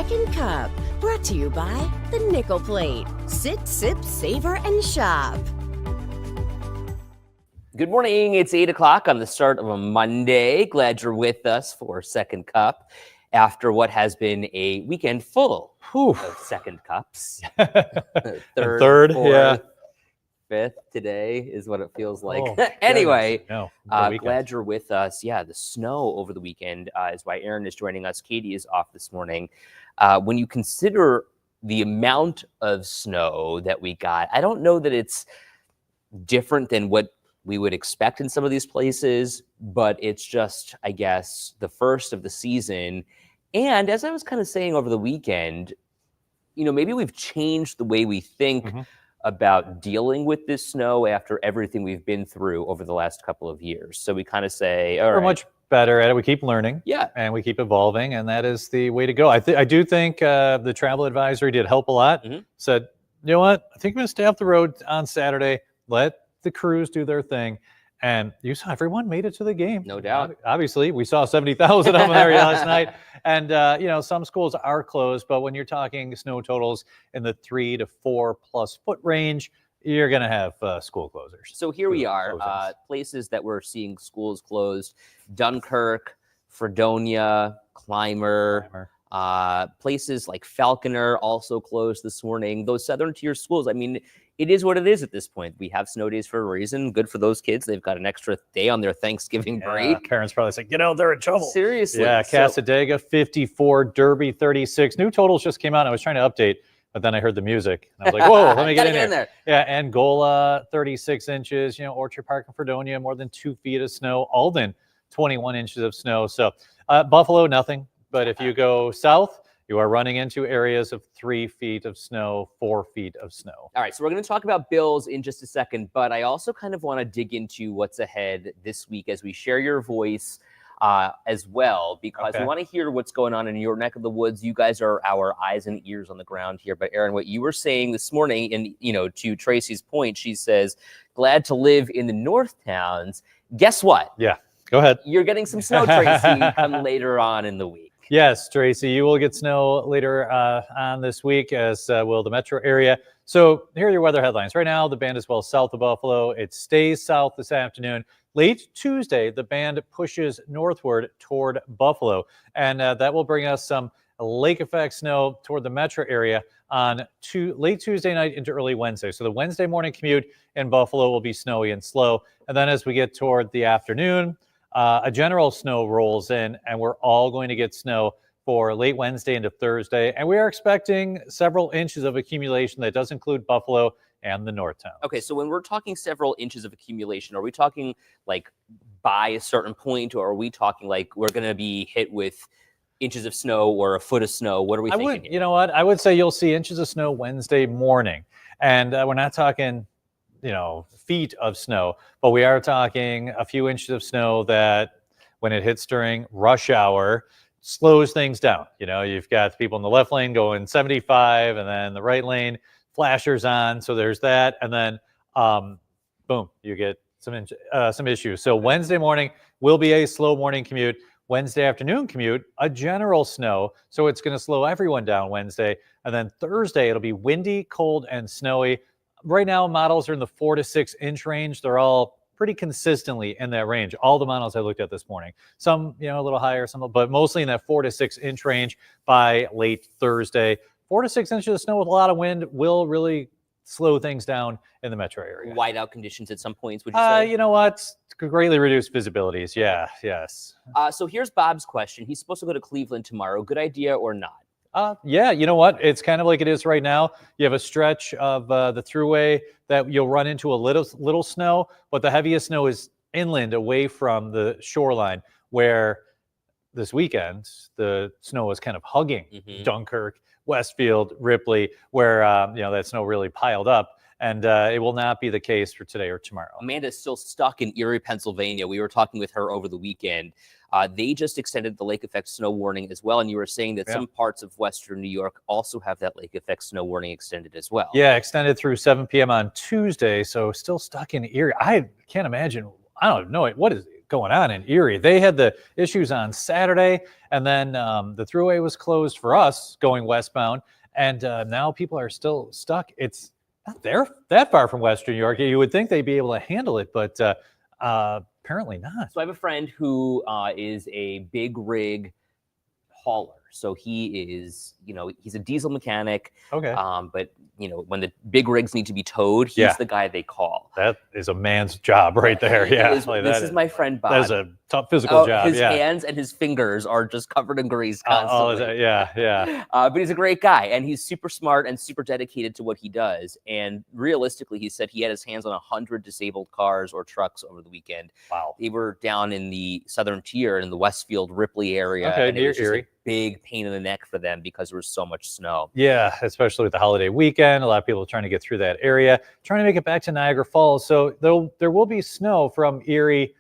Second Cup, brought to you by the Nickel Plate. Sit, sip, savor, and shop. Good morning. It's 8 o'clock on the start of a Monday. Glad you're with us for Second Cup after what has been a weekend full of Second Cups. Third, fourth, fifth today is what it feels like. Anyway, glad you're with us. Yeah, the snow over the weekend is why Aaron is joining us. Katie is off this morning. When you consider the amount of snow that we got, I don't know that it's different than what we would expect in some of these places, but it's just, I guess, the first of the season. And as I was kind of saying over the weekend, you know, maybe we've changed the way we think about dealing with this snow after everything we've been through over the last couple of years. So we kind of say, all right. We're much better at it. We keep learning. Yeah. And we keep evolving, and that is the way to go. I do think the travel advisory did help a lot. Said, you know what? I think I'm going to stay off the road on Saturday. Let the crews do their thing. And you saw everyone made it to the game. No doubt. Obviously, we saw 70,000 of them there last night. And, you know, some schools are closed, but when you're talking snow totals in the 3 to 4 plus foot range, you're going to have school closures. So here we are, places that we're seeing schools closed: Dunkirk, Fredonia, Clymer. Places like Falconer also closed this morning. Those southern tier schools, I mean, it is what it is at this point. We have snow days for a reason. Good for those kids. They've got an extra day on their Thanksgiving break. Parents probably say, you know, they're in trouble. Seriously. Yeah, Cassadaga 54, Derby 36. New totals just came out. I was trying to update, but then I heard the music. And I was like, whoa, let me get in there. Yeah, Angola 36 inches. You know, Orchard Park and Fredonia, more than 2 feet of snow. Alden, 21 inches of snow. So Buffalo, nothing. But if you go south, you are running into areas of 3 feet of snow, 4 feet of snow. All right, so we're going to talk about bills in just a second, but I also kind of want to dig into what's ahead this week as we share your voice as well, because we want to hear what's going on in your neck of the woods. You guys are our eyes and ears on the ground here. But Aaron, what you were saying this morning, and you know, to Tracy's point, she says, glad to live in the North Towns. Guess what? Yeah, go ahead. You're getting some snow, Tracy, come later on in the week. Yes, Tracy, you will get snow later on this week, as will the metro area. So here are your weather headlines. Right now, the band is well south of Buffalo. It stays south this afternoon. Late Tuesday, the band pushes northward toward Buffalo, and that will bring us some lake effect snow toward the metro area on late Tuesday night into early Wednesday. So the Wednesday morning commute in Buffalo will be snowy and slow. And then as we get toward the afternoon, a general snow rolls in, and we're all going to get snow for late Wednesday into Thursday. And we are expecting several inches of accumulation. That does include Buffalo and the North Town. Okay, so when we're talking several inches of accumulation, are we talking like by a certain point, or are we talking like we're going to be hit with inches of snow or a foot of snow? What are we thinking? You know what? I would say you'll see inches of snow Wednesday morning. And we're not talking, you know, feet of snow, but we are talking a few inches of snow that when it hits during rush hour slows things down. You know, you've got the people in the left lane going 75, and then the right lane flashers on. So there's that. And then boom, you get some issues. So Wednesday morning will be a slow morning commute. Wednesday afternoon commute, a general snow. So it's going to slow everyone down Wednesday. And then Thursday, it'll be windy, cold, and snowy. Right now, models are in the 4 to 6 inch range. They're all pretty consistently in that range. All the models I looked at this morning, some, you know, a little higher, some, but mostly in that 4 to 6 inch range by late Thursday. 4 to 6 inches of snow with a lot of wind will really slow things down in the metro area. Whiteout conditions at some points, would you say? You know what? Greatly reduced visibilities. Yeah, yes. So here's Bob's question. He's supposed to go to Cleveland tomorrow. Good idea or not? Yeah, you know what? It's kind of like it is right now. You have a stretch of the thruway that you'll run into a little snow, but the heaviest snow is inland away from the shoreline, where this weekend the snow is kind of hugging Dunkirk, Westfield, Ripley, where you know, that snow really piled up. And it will not be the case for today or tomorrow. Amanda's still stuck in Erie, Pennsylvania. We were talking with her over the weekend. They just extended the lake effect snow warning as well. And you were saying that some parts of Western New York also have that lake effect snow warning extended as well. Yeah, extended through 7 p.m. on Tuesday. So still stuck in Erie. I can't imagine. I don't know. What is it? going on in Erie. They had the issues on Saturday, and then the thruway was closed for us going westbound, and now people are still stuck. It's not there that far from Western New York. You would think they'd be able to handle it, but apparently not. So I have a friend who is a big rig hauler. So he is, he's a diesel mechanic. Okay. But when the big rigs need to be towed, he's the guy they call. That is a man's job right there. Yeah. This is my friend Bob. That is a tough physical job. His hands and his fingers are just covered in grease constantly. Yeah. But he's a great guy, and he's super smart and super dedicated to what he does. And realistically, he said he had his hands on 100 disabled cars or trucks over the weekend. Wow. They were down in the southern tier in the Westfield, Ripley area. Okay, and near it was just Erie. a big pain in the neck for them because there was so much snow. Yeah, especially with the holiday weekend. A lot of people trying to get through that area, trying to make it back to Niagara Falls. So there will be snow from Erie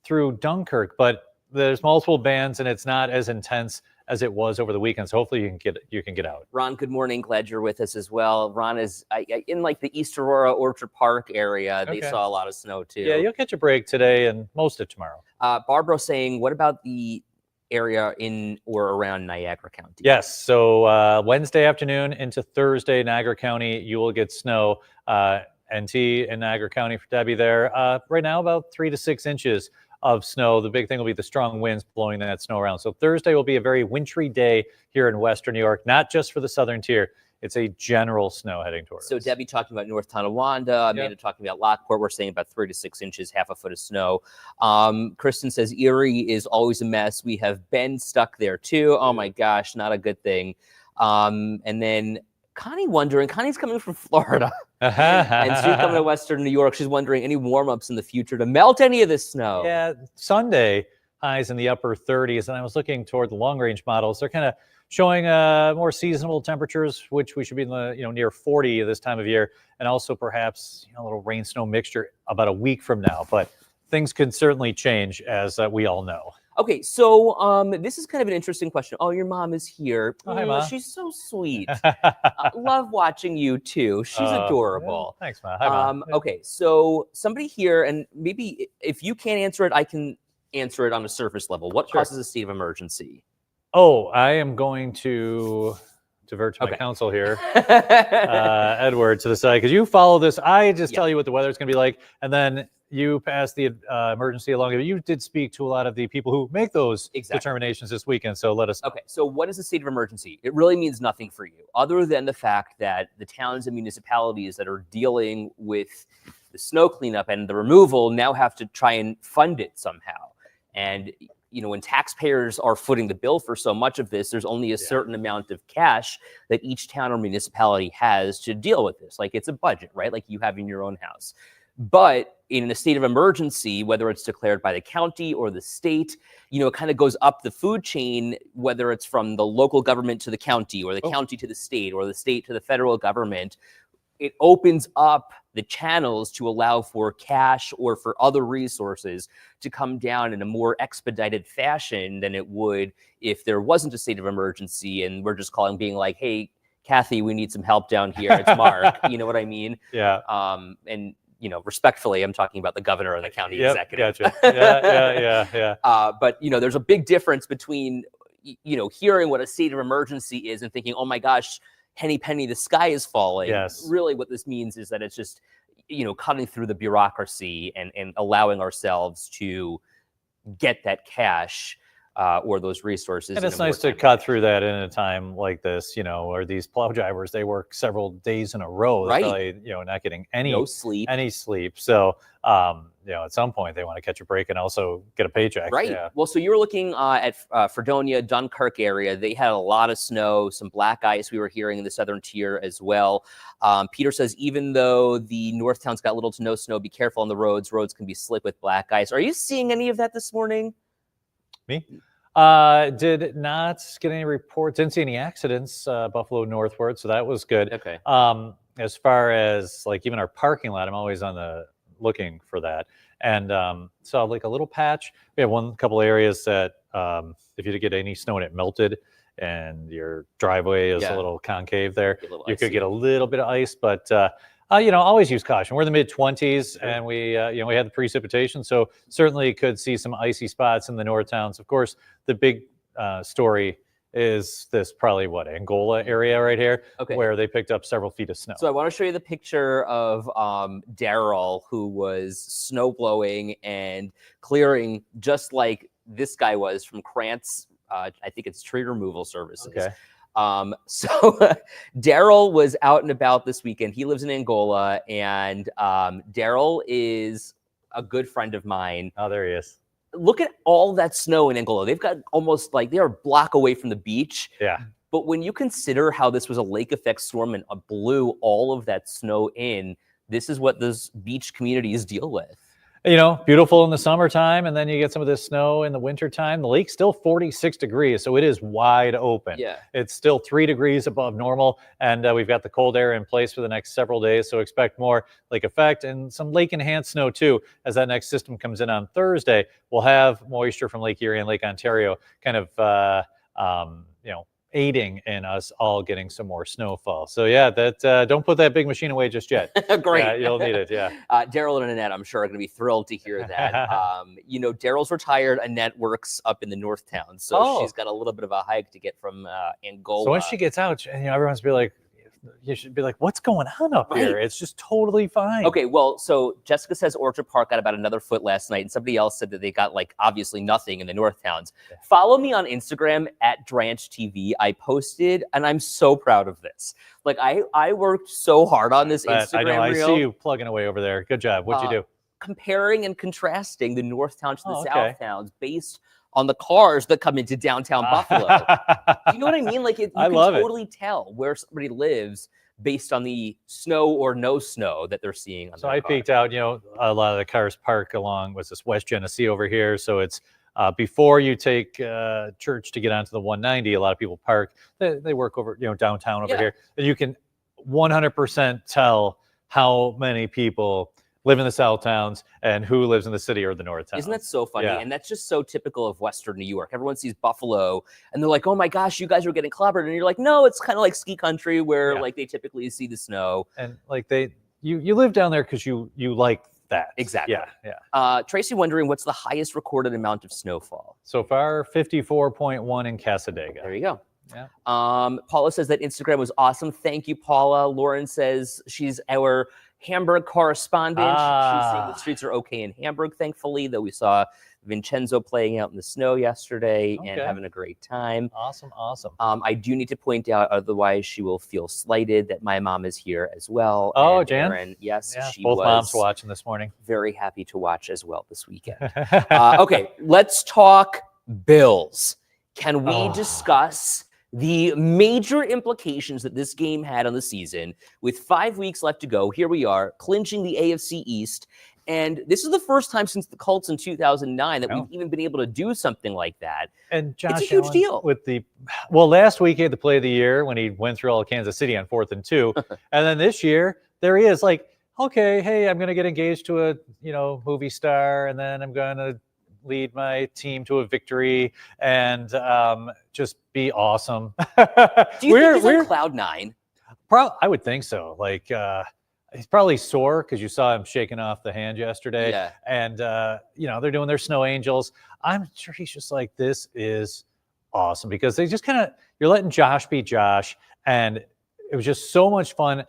through Dunkirk, but there's multiple bands and it's not as intense as it was over the weekend. So hopefully you can get out. Ron, good morning. Glad you're with us as well. Ron is in like the East Aurora Orchard Park area. They saw a lot of snow too. Yeah, you'll catch a break today and most of tomorrow. Barbara saying, what about the area in or around Niagara County? Yes. So Wednesday afternoon into Thursday, Niagara County, you will get snow. NT in Niagara County for Debbie there. Right now, about 3 to 6 inches of snow. The big thing will be the strong winds blowing that snow around. So Thursday will be a very wintry day here in Western New York, not just for the southern tier. It's a general snow heading towards So us. Debbie talking about North Tonawanda, Amanda talking about Lockport. We're saying about 3 to 6 inches, half a foot of snow. Kristen says Erie is always a mess. We have been stuck there too. Oh my gosh, not a good thing. And then Connie's coming from Florida. And she's coming to Western New York. She's wondering any warm-ups in the future to melt any of this snow. Yeah, Sunday highs in the upper 30s. And I was looking toward the long-range models. They're kind of showing more seasonable temperatures, which we should be in the near 40 this time of year, and also perhaps a little rain snow mixture about a week from now. But things can certainly change, as we all know. Okay, so this is kind of an interesting question. Oh, your mom is here. Oh, hi, Ma. She's so sweet. Love watching you too. She's adorable. Yeah, thanks, Ma. Hi, Mom. Okay, so somebody here, and maybe if you can't answer it, I can answer it on a surface level. What causes a state of emergency? Oh, I am going to divert to my counsel here, Edward, to the side, because you follow this. I just tell you what the weather's going to be like, and then you pass the emergency along. You did speak to a lot of the people who make those determinations this weekend, so let us know. Okay, so what is a state of emergency? It really means nothing for you, other than the fact that the towns and municipalities that are dealing with the snow cleanup and the removal now have to try and fund it somehow. And when taxpayers are footing the bill for so much of this, there's only a certain amount of cash that each town or municipality has to deal with this. Like it's a budget, right? Like you have in your own house. But in a state of emergency, whether it's declared by the county or the state, it kind of goes up the food chain, whether it's from the local government to the county or the county to the state or the state to the federal government. It opens up the channels to allow for cash or for other resources to come down in a more expedited fashion than it would if there wasn't a state of emergency and we're just calling being like, hey, Kathy, we need some help down here. It's Mark. You know what I mean? Yeah. And respectfully, I'm talking about the governor and the county executive. Gotcha. Yeah. But there's a big difference between hearing what a state of emergency is and thinking, oh my gosh, henny penny, the sky is falling. Yes. Really what this means is that it's just, cutting through the bureaucracy and allowing ourselves to get that cash or those resources. And it's nice to cut through that in a time like this, or these plow drivers, they work several days in a row. They're probably, not getting any sleep. So, at some point they want to catch a break and also get a paycheck. Right. Yeah. Well, so you were looking at Fredonia, Dunkirk area. They had a lot of snow, some black ice we were hearing in the southern tier as well. Peter says, even though the north towns got little to no snow, be careful on the roads. Roads can be slick with black ice. Are you seeing any of that this morning? Me? Did not get any reports. Didn't see any accidents, Buffalo northward. So that was good. Okay. As far as like even our parking lot, I'm always on the looking for that. And saw like a little patch. We have couple areas that if you did get any snow and it melted and your driveway is a little concave there, you could get a little bit of ice. But Always use caution. We're in the mid-20s, and we had the precipitation, so certainly could see some icy spots in the north towns. Of course, the big story is this probably Angola area right here, where they picked up several feet of snow. So I want to show you the picture of Daryl, who was snow blowing and clearing just like this guy was from Krantz. I think it's tree removal services. Okay. So Daryl was out and about this weekend. He lives in Angola, and Daryl is a good friend of mine. Oh, there he is. Look at all that snow in Angola. They've got almost like they're a block away from the beach. Yeah. But when you consider how this was a lake effect storm and blew all of that snow in, this is what those beach communities deal with. Beautiful in the summertime, and then you get some of this snow in the wintertime. The lake's still 46 degrees, so it is wide open. Yeah. It's still 3 degrees above normal, and we've got the cold air in place for the next several days, so expect more lake effect and some lake-enhanced snow, too, as that next system comes in on Thursday. We'll have moisture from Lake Erie and Lake Ontario kind of, aiding in us all getting some more snowfall. So don't put that big machine away just yet. Great. Yeah, you'll need it. Yeah. Daryl and Annette, I'm sure, are going to be thrilled to hear that. Daryl's retired. Annette works up in the North Town, so she's got a little bit of a hike to get from Angola. So when she gets out, everyone's be like, you should be like, what's going on up here? It's just totally fine. Okay, well, so Jessica says Orchard Park got about another foot last night, and somebody else said that they got obviously nothing in the North Towns. Yeah. Follow me on Instagram at Dranch TV. I posted, and I'm so proud of this. I worked so hard on this Instagram reel. I see you plugging away over there. Good job. What'd you do? Comparing and contrasting the North Towns to the South Towns based on the cars that come into downtown Buffalo. You know what I mean? You can totally tell where somebody lives based on the snow or no snow that they're seeing. So I peeked out, a lot of the cars park along this West Genesee over here. So it's before you take church to get onto the 190, a lot of people park. They work over, downtown over here. And you can 100% tell how many people live in the South Towns and who lives in the city or the North Towns. Isn't that so funny? Yeah. And that's just so typical of Western New York. Everyone sees Buffalo and they're like, oh my gosh, you guys are getting clobbered. And you're like, no, it's kind of like ski country where they typically see the snow. And you live down there because you like that. Exactly. Yeah. Tracy wondering what's the highest recorded amount of snowfall? So far, 54.1 in Casadega. There you go. Yeah. Paula says that Instagram was awesome. Thank you, Paula. Lauren says she's our Hamburg correspondent. She's saying the streets are okay in Hamburg, thankfully, though we saw Vincenzo playing out in the snow yesterday and having a great time. Awesome. I do need to point out, otherwise she will feel slighted, that my mom is here as well. Oh, and Jan? Erin, yes, she both was moms watching this morning. Very happy to watch as well this weekend. Okay, let's talk Bills. Can we discuss the major implications that this game had on the season? With 5 weeks left to go, here we are, clinching the AFC East. And this is the first time since the Colts in 2009 that we've even been able to do something like that. And Josh it's a huge Allen deal. Last week he had the play of the year when he went through all of Kansas City on 4th and 2. And then this year, there he is okay, hey, I'm going to get engaged to a, movie star, and then I'm going to lead my team to a victory and just be awesome. Do you think he's on cloud nine? I would think so. He's probably sore because you saw him shaking off the hand yesterday. Yeah. And, they're doing their snow angels. I'm sure he's just like, this is awesome, because they just you're letting Josh be Josh. And it was just so much fun.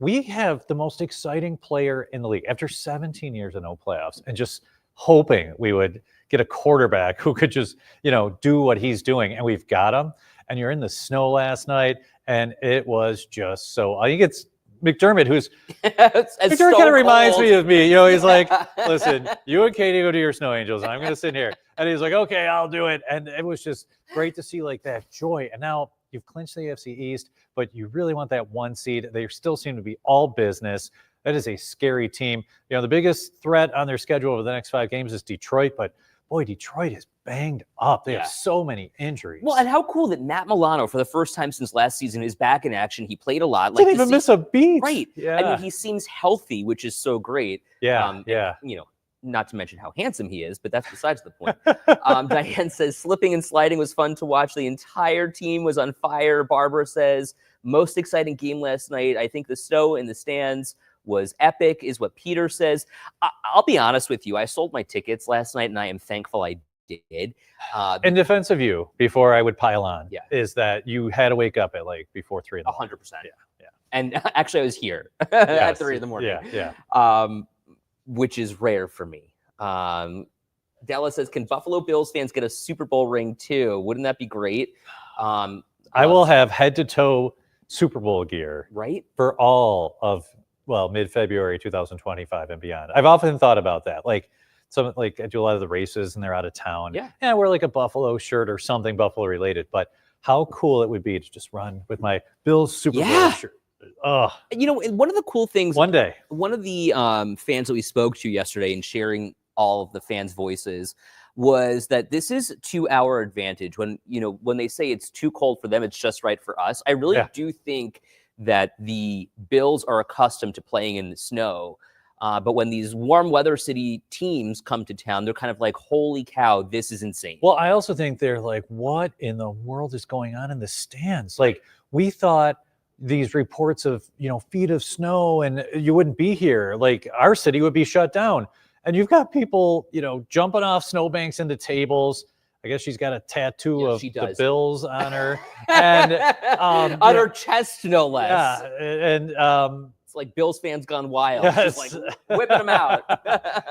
We have the most exciting player in the league after 17 years of no playoffs, and just hoping we would get a quarterback who could just, do what he's doing. And we've got him. And you're in the snow last night, and it was just so. I think it's McDermott, who's McDermott kind of reminds me of me. He's like, listen, you and Katie go do your snow angels, and I'm going to sit here. And he's like, okay, I'll do it. And it was just great to see that joy. And now you've clinched the AFC East, but you really want that 1 seed. They still seem to be all business. That is a scary team. The biggest threat on their schedule over the next 5 games is Detroit, but boy, Detroit is banged up. They have so many injuries. Well, and how cool that Matt Milano, for the first time since last season, is back in action. He played a lot. Didn't even miss a beat. Right. Yeah. He seems healthy, which is so great. Yeah. And, not to mention how handsome he is, but that's besides the point. Diane says, slipping and sliding was fun to watch. The entire team was on fire. Barbara says, most exciting game last night. I think the snow in the stands was epic, is what Peter says. I'll be honest with you. I sold my tickets last night, and I am thankful I did. In defense of you, before I would pile on, Yeah. is that you had to wake up at like before 3 in the morning. 100%. Yeah, yeah. And actually, I was here at Yes, 3 in the morning. Yeah. Which is rare for me. Della says, can Buffalo Bills fans get a Super Bowl ring too? Wouldn't that be great? I will have head-to-toe Super Bowl gear right for all of mid-February 2025 and beyond. I've often thought about that. Like I do a lot of the races and they're out of town. Yeah. And I wear like a Buffalo shirt or something Buffalo related. But how cool it would be to just run with my Bills Super Bowl shirt. Oh, one of the cool things. One day, one of the fans that we spoke to yesterday and sharing all of the fans' voices was that this is to our advantage. When they say it's too cold for them, it's just right for us. I really do think that the Bills are accustomed to playing in the snow. But when these warm weather city teams come to town, they're kind of like, holy cow, this is insane. Well, I also think they're like, what in the world is going on in the stands? Like, we thought these reports of, feet of snow and you wouldn't be here. Like, our city would be shut down. And you've got people, jumping off snowbanks into tables. I guess she's got a tattoo of the Bills on her. And on her chest, no less. Yeah. And it's like Bills fans gone wild. Yes. Just like whipping them out.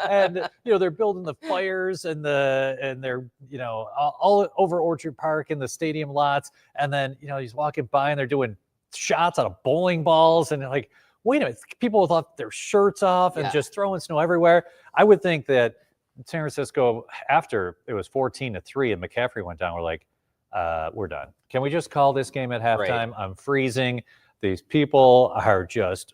And they're building the fires and they're all over Orchard Park in the stadium lots. And then he's walking by and they're doing shots out of bowling balls and like, wait a minute, people without their shirts off and just throwing snow everywhere. I would think that San Francisco, after it was 14-3 and McCaffrey went down, we're like, we're done. Can we just call this game at halftime? Right. I'm freezing. These people are just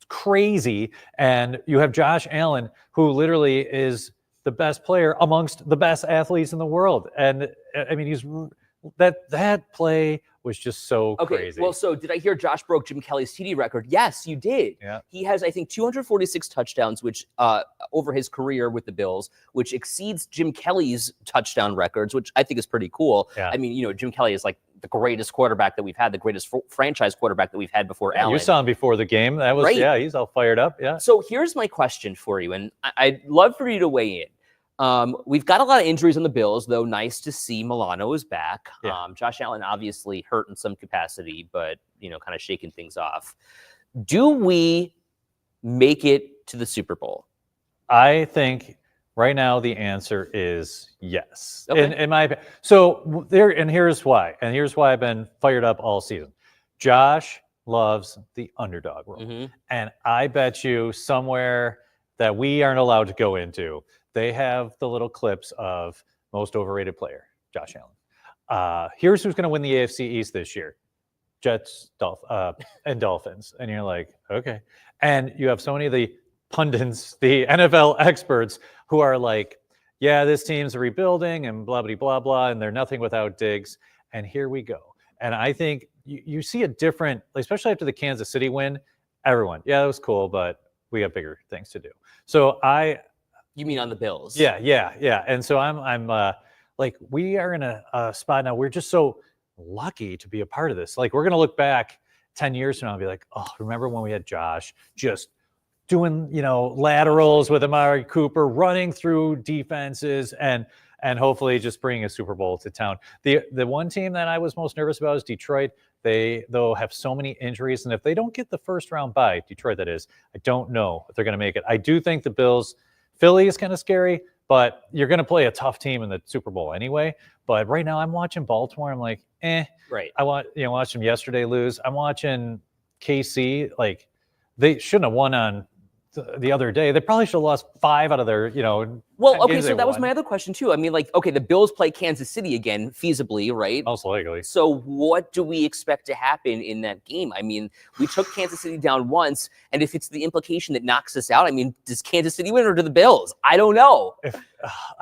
crazy. And you have Josh Allen, who literally is the best player amongst the best athletes in the world. And I mean, that play was just so crazy. Well, so did I hear Josh broke Jim Kelly's TD record? Yes, you did. Yeah. He has, I think, 246 touchdowns, which over his career with the Bills, which exceeds Jim Kelly's touchdown records, which I think is pretty cool. Yeah. I mean, Jim Kelly is like the greatest quarterback that we've had, the greatest franchise quarterback that we've had before Allen. You saw him before the game. That was, he's all fired up. Yeah. So here's my question for you, and I'd love for you to weigh in. We've got a lot of injuries on the Bills, though. Nice to see Milano is back. Yeah. Josh Allen obviously hurt in some capacity, but kind of shaking things off. Do we make it to the Super Bowl? I think right now the answer is yes. Okay. In my opinion. So here's why. And here's why I've been fired up all season. Josh loves the underdog role. Mm-hmm. And I bet you somewhere that we aren't allowed to go into, they have the little clips of most overrated player, Josh Allen. Here's who's going to win the AFC East this year. Jets, and Dolphins. And you're like, okay. And you have so many of the pundits, the NFL experts who are like, yeah, this team's rebuilding and blah, blah, blah, blah, and they're nothing without Diggs. And here we go. And I think you see a different, especially after the Kansas City win, everyone, yeah, that was cool, but we got bigger things to do. So You mean on the Bills? Yeah. And so I'm like, we are in a spot now. We're just so lucky to be a part of this. Like, we're going to look back 10 years from now and be like, oh, remember when we had Josh just doing, laterals with Amari Cooper, running through defenses and hopefully just bringing a Super Bowl to town. The one team that I was most nervous about is Detroit. They, though, have so many injuries. And if they don't get the first round bye, Detroit that is, I don't know if they're going to make it. I do think the Bills, Philly is kind of scary, but you're going to play a tough team in the Super Bowl anyway. But right now I'm watching Baltimore. I'm like, Right. I watched them yesterday lose. I'm watching KC. Like, they shouldn't have won on the other day. They probably should have lost 5 out of their, Well, okay, so that was my other question too. I mean, like, okay, the Bills play Kansas City again, feasibly, right? Most likely. So what do we expect to happen in that game? I mean, we took Kansas City down once, and if it's the implication that knocks us out, I mean, does Kansas City win or do the Bills? I don't know.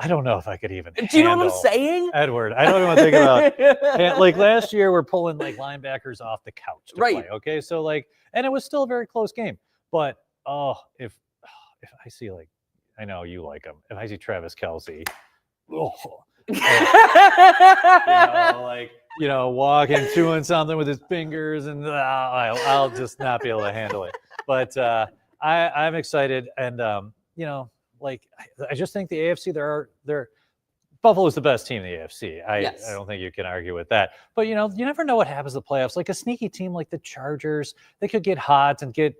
I don't know if I could even. Do you know what I'm saying? Edward, I don't even think about like last year we're pulling like linebackers off the couch to play. Okay, so like, and it was still a very close game. But if I see, like, I know you like him. If I see Travis Kelce, walking, doing something with his fingers, and I'll just not be able to handle it. But I'm excited, and like I just think the AFC they're Buffalo's the best team in the AFC. Yes. I don't think you can argue with that. But you never know what happens in the playoffs. Like a sneaky team like the Chargers, they could get hot and get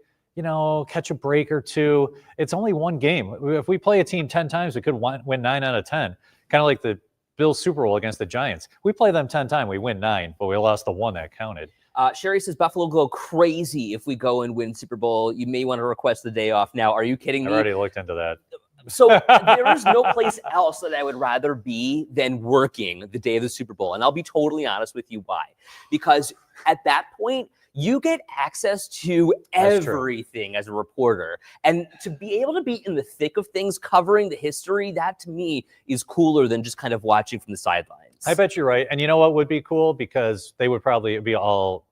catch a break or two. It's only one game. If we play a team 10 times, we could win 9 out of 10. Kind of like the Bills Super Bowl against the Giants. We play them 10 times, we win 9, but we lost the 1 that counted. Sherry says Buffalo go crazy if we go and win Super Bowl. You may want to request the day off now. Are you kidding me? I already looked into that. So there is no place else that I would rather be than working the day of the Super Bowl. And I'll be totally honest with you why. Because at that point, you get access to everything as a reporter. And to be able to be in the thick of things, covering the history, that to me is cooler than just kind of watching from the sidelines. I bet you're right. And you know what would be cool? Because they would probably be all,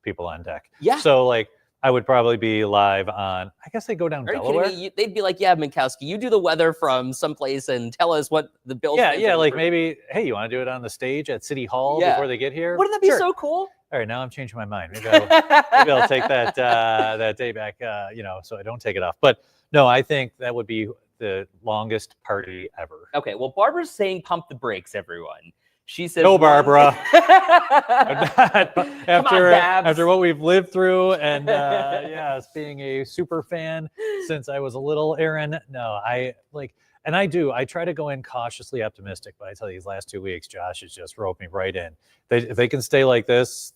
people on deck. Yeah. So like, I would probably be live on, I guess they go down Delaware. They'd be like, yeah, Minkowski, you do the weather from someplace and tell us what the Bills. Yeah, like maybe, hey, you want to do it on the stage at City Hall before they get here? Wouldn't that be so cool? All right, now I'm changing my mind. Maybe I'll take that that day back, so I don't take it off. But no, I think that would be the longest party ever. Okay, well, Barbara's saying pump the brakes, everyone. She said, "No, Barbara." After after what we've lived through, and being a super fan since I was a little Aaron. No, I try to go in cautiously optimistic, but I tell you, these last 2 weeks, Josh has just roped me right in. If they can stay like this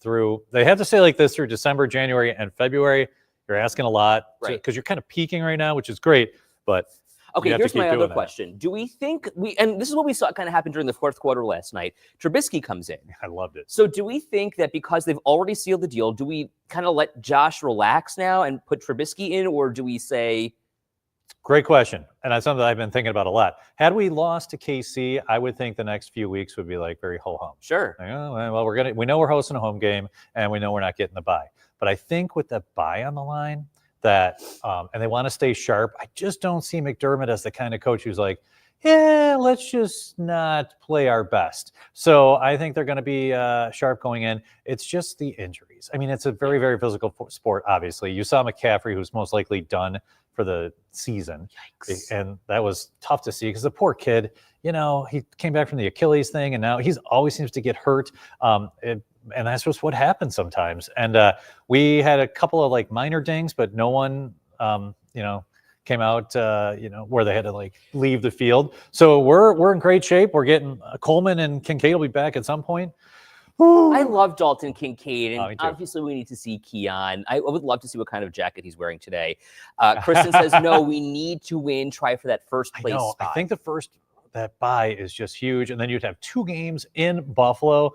they have to stay like this through December, January, and February. You're asking a lot, right? Because you're kind of peaking right now, which is great, but. Okay, here's my other question. Do we think and this is what we saw kind of happen during the fourth quarter last night, Trubisky comes in. I loved it. So do we think that because they've already sealed the deal, do we kind of let Josh relax now and put Trubisky in, or do we say? Great question. And that's something I've been thinking about a lot. Had we lost to KC, I would think the next few weeks would be like very ho-hum. Sure. Like, well, we know we're hosting a home game and we know we're not getting the bye. But I think with the bye on the line, that and they want to stay sharp. I just don't see McDermott as the kind of coach who's like, yeah, let's just not play our best. So I think they're going to be sharp going in. It's just the injuries. I mean, it's a very, very physical sport, obviously. You saw McCaffrey, who's most likely done for the season. Yikes. And that was tough to see because the poor kid, he came back from the Achilles thing, and now he's always seems to get hurt. And that's just what happens sometimes. And we had a couple of minor dings, but no one, came out, where they had to leave the field. So we're in great shape. We're getting Coleman and Kincaid will be back at some point. Woo. I love Dalton Kincaid, and obviously we need to see Keon. I would love to see what kind of jacket he's wearing today. Kristen says, no, we need to win. Try for that first place spot. I think that bye is just huge. And then you'd have 2 games in Buffalo.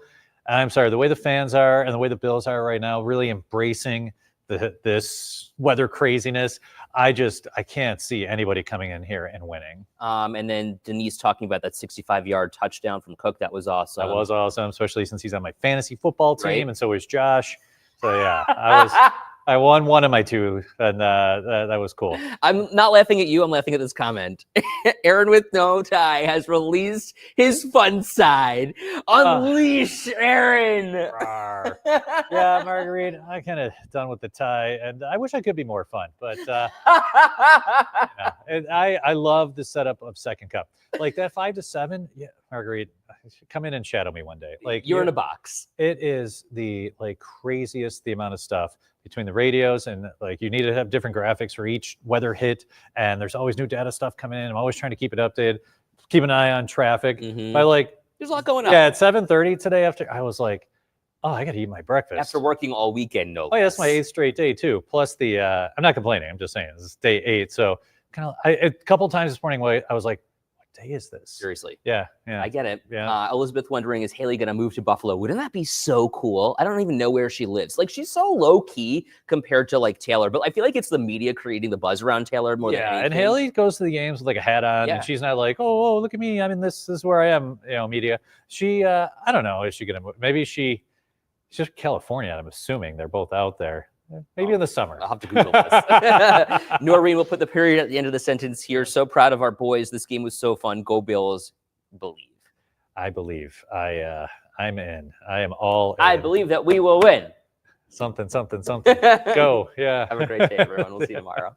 I'm sorry, the way the fans are and the way the Bills are right now, really embracing this weather craziness. I can't see anybody coming in here and winning. And then Denise talking about that 65-yard touchdown from Cook. That was awesome. That was awesome, especially since he's on my fantasy football team, right? And so is Josh. So yeah, I won one of my 2, and that was cool. I'm not laughing at you. I'm laughing at this comment. Aaron with no tie has released his fun side. Unleash Aaron. Yeah, Marguerite, I'm kind of done with the tie, and I wish I could be more fun. But and I love the setup of Second Cup. Like that 5-7. Yeah, Marguerite, come in and shadow me one day. You're in a box. It is the craziest, the amount of stuff between the radios, and you need to have different graphics for each weather hit, and there's always new data stuff coming in. I'm always trying to keep it updated, keep an eye on traffic. Mm-hmm. But there's a lot going on. Yeah, at 7:30 today, after I was like, oh, I got to eat my breakfast after working all weekend. No, oh yeah, that's my 8th straight day too. Plus the I'm not complaining. I'm just saying this is day 8. So a couple times this morning, I was like, day is this? Seriously. Yeah. I get it. Yeah. Elizabeth wondering, is Haley going to move to Buffalo? Wouldn't that be so cool? I don't even know where she lives. She's so low key compared to Taylor, but I feel like it's the media creating the buzz around Taylor more than anything. And Haley goes to the games with a hat on, and she's not like, oh, look at me. I mean, this is where I am, media. She, I don't know. Is she going to move? Maybe she's just California. I'm assuming they're both out there. Maybe in the summer. I'll have to Google this. Noreen will put the period at the end of the sentence here. So proud of our boys. This game was so fun. Go Bills. Believe. I believe. I'm in. I am all in. I believe that we will win. Something. Go. Yeah. Have a great day, everyone. We'll see you tomorrow.